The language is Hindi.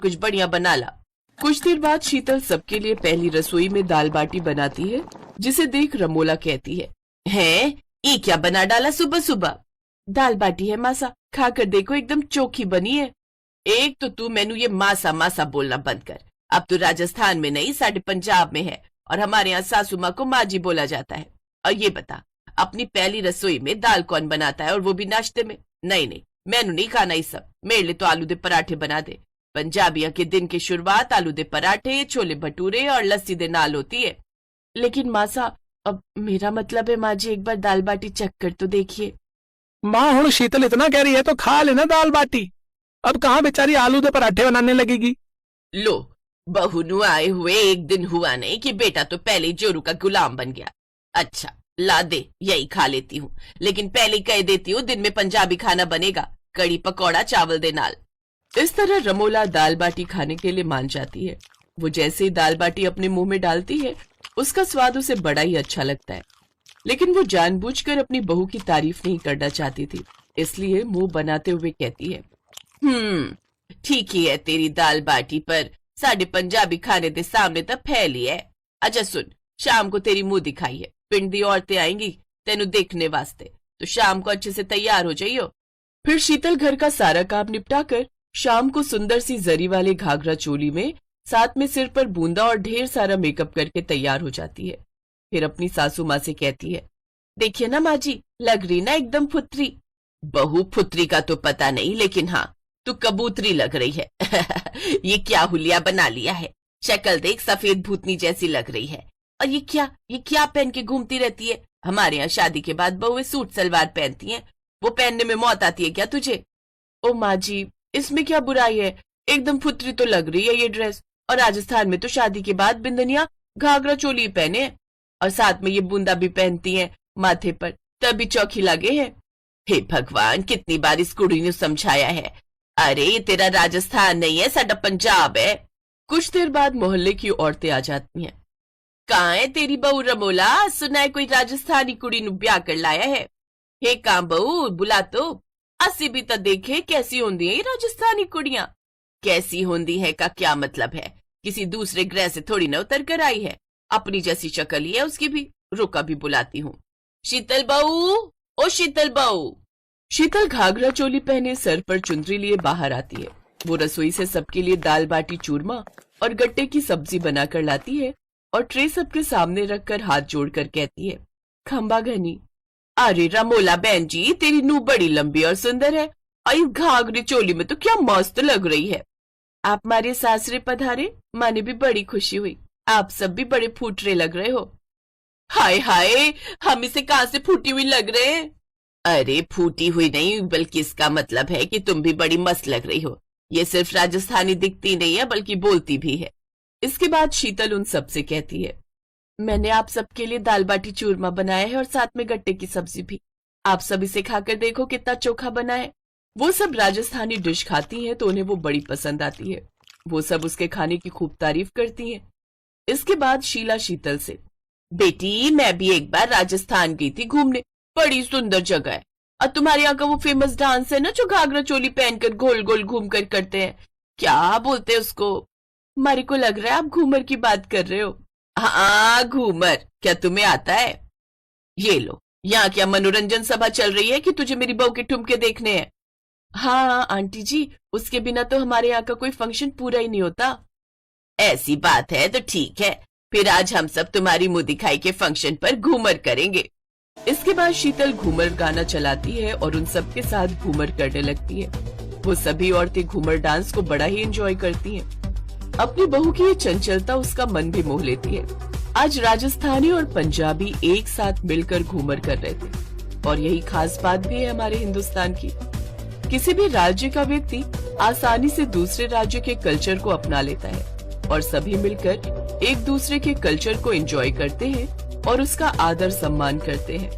कुछ बढ़िया बना ला। कुछ देर बाद शीतल सबके लिए पहली रसोई में दाल बाटी बनाती है, जिसे देख रमोला कहती है ये क्या बना डाला सुबह सुबह? दाल बाटी है मासा, खाकर देखो एकदम चोखी बनी है। एक तो तू मैनू ये मासा मासा बोलना बंद कर। अब तो राजस्थान में नहीं, साढ़े पंजाब में है और हमारे यहाँ सासू माँ को माँ जी बोला जाता है। और ये बता, अपनी पहली रसोई में दाल कौन बनाता है, और वो भी नाश्ते में? नहीं, मैनू नहीं खाना ये सब। मेरे लिए तो आलू दे पराठे बना दे। पंजाबियों के दिन की शुरुआत आलू दे पराठे, छोले भटूरे और लस्सी दे नाल होती है। लेकिन मासा, अब मेरा मतलब है माँ जी, एक बार दाल बाटी चख कर तो देखिए। माँ हुण शीतल इतना कह रही है तो खा लेना दाल बाटी। अब कहाँ बेचारी आलू दे पराठे बनाने लगेगी। लो, बहू नु आए हुए एक दिन हुआ नहीं कि बेटा तो पहले ही जोरू का गुलाम बन गया। अच्छा ला दे, यही खा लेती हूँ, लेकिन पहले कह देती हूँ दिन में पंजाबी खाना बनेगा, कड़ी पकौड़ा चावल दे नाल। इस तरह रमोला दाल बाटी खाने के लिए मान जाती है। वो जैसे ही दाल बाटी अपने मुंह में डालती है, उसका स्वाद उसे बड़ा ही अच्छा लगता है, लेकिन वो जानबूझकर अपनी बहू की तारीफ नहीं करना चाहती थी, इसलिए मुंह बनाते हुए कहती है, ठीक ही है तेरी दाल बाटी, पर साढ़े पंजाबी खाने दे सामने तो फैली है। अच्छा सुन, शाम को तेरी मुंह दिखाई है, पिंड दी औरतें आएंगी तेनू देखने वास्ते, तो शाम को अच्छे से तैयार हो जाइयो। फिर शीतल घर का सारा काम निपटाकर शाम को सुंदर सी जरी वाले घाघरा चोली में, साथ में सिर पर बूंदा और ढेर सारा मेकअप करके तैयार हो जाती है। फिर अपनी सासू माँ से कहती है, देखिए ना माँ जी, लग रही ना एकदम फुतरी। बहू फुतरी का तो पता नहीं, लेकिन हाँ तू कबूतरी लग रही है। ये क्या हुलिया बना लिया है, शक्ल देख सफेद भूतनी जैसी लग रही है। और ये क्या पहन के घूमती रहती है? हमारे यहाँ शादी के बाद बहुएं सूट सलवार पहनती हैं, वो पहनने में मौत आती है क्या तुझे? ओ माँ जी, इसमें क्या बुराई है, एकदम फुतरी तो लग रही है ये ड्रेस। और राजस्थान में तो शादी के बाद बिंदनिया घाघरा चोली पहने हैं, और साथ में ये बूंदा भी पहनती हैं माथे पर, तभी चौकी लगे हैं। हे भगवान, कितनी बार इस कुड़ी ने समझाया है। अरे ये तेरा राजस्थान नहीं है, साडा पंजाब है। कुछ देर बाद मोहल्ले की औरतें आ जाती हैं। कहाँ है तेरी बहू रमोला? सुना है कोई राजस्थानी कुड़ी नु ब्याह कर लाया है। हे कहाँ बहू, बुला तो, अस्सी भी तो देखे कैसी होंदी है ये राजस्थानी कुड़ियां। कैसी होंदी है का क्या मतलब है? किसी दूसरे ग्रह से थोड़ी ना उतर कर आई है, अपनी जैसी शक्ल ही है उसकी भी। रुका भी बुलाती हूँ। शीतल बहू, ओ शीतल बहू। शीतल घाघरा चोली पहने सर पर चुंदरी लिए बाहर आती है। वो रसोई से सबके लिए दाल बाटी चूरमा और गट्टे की सब्जी बनाकर लाती है और ट्रे सबके सामने रखकर हाथ जोड़कर कहती है, खंबा घनी। अरे रमोला बहन जी, तेरी नूह बड़ी लंबी और सुंदर है, और इस घाघरे चोली में तो क्या मस्त लग रही है। आप हमारे सासरे पधारे, माने भी बड़ी खुशी हुई। आप सब भी बड़े फूटरे लग रहे हो। हाय हाय, हम इसे कहाँ से फूटी हुई लग रहे हैं? अरे फूटी हुई नहीं, बल्कि इसका मतलब है कि तुम भी बड़ी मस्त लग रही हो। ये सिर्फ राजस्थानी दिखती नहीं है, बल्कि बोलती भी है। इसके बाद शीतल उन सब से कहती है, मैंने आप सबके लिए दाल बाटी चूरमा बनाया है और साथ में गट्टे की सब्जी भी। आप सब इसे खाकर देखो कितना चोखा बना है। वो सब राजस्थानी डिश खाती हैं तो उन्हें वो बड़ी पसंद आती है। वो सब उसके खाने की खूब तारीफ करती हैं। इसके बाद शीला शीतल से, बेटी मैं भी एक बार राजस्थान गई थी घूमने, बड़ी सुंदर जगह है। और तुम्हारे यहाँ का वो फेमस डांस है ना, जो घाघरा चोली पहनकर गोल गोल घूम कर करते हैं, क्या बोलते हैं उसको? हमारे को लग रहा है आप घूमर की बात कर रहे हो। हाँ घूमर, क्या तुम्हें आता है? ये लो, यहाँ क्या मनोरंजन सभा चल रही है कि तुझे मेरी बहू के ठुमके देखने हैं? हाँ आंटी जी, उसके बिना तो हमारे यहाँ का कोई फंक्शन पूरा ही नहीं होता। ऐसी बात है तो ठीक है, फिर आज हम सब तुम्हारी मुंह दिखाई के फंक्शन पर घूमर करेंगे। इसके बाद शीतल घूमर गाना चलाती है और उन सबके साथ घूमर करने लगती है। वो सभी औरतें घूमर डांस को बड़ा ही एंजॉय करती हैं। अपनी बहू की ये चंचलता उसका मन भी मोह लेती है। आज राजस्थानी और पंजाबी एक साथ मिलकर घूमर कर रहे थे, और यही खास बात भी है हमारे हिंदुस्तान की। किसी भी राज्य का व्यक्ति आसानी से दूसरे राज्य के कल्चर को अपना लेता है, और सभी मिलकर एक दूसरे के कल्चर को एंजॉय करते हैं और उसका आदर सम्मान करते हैं।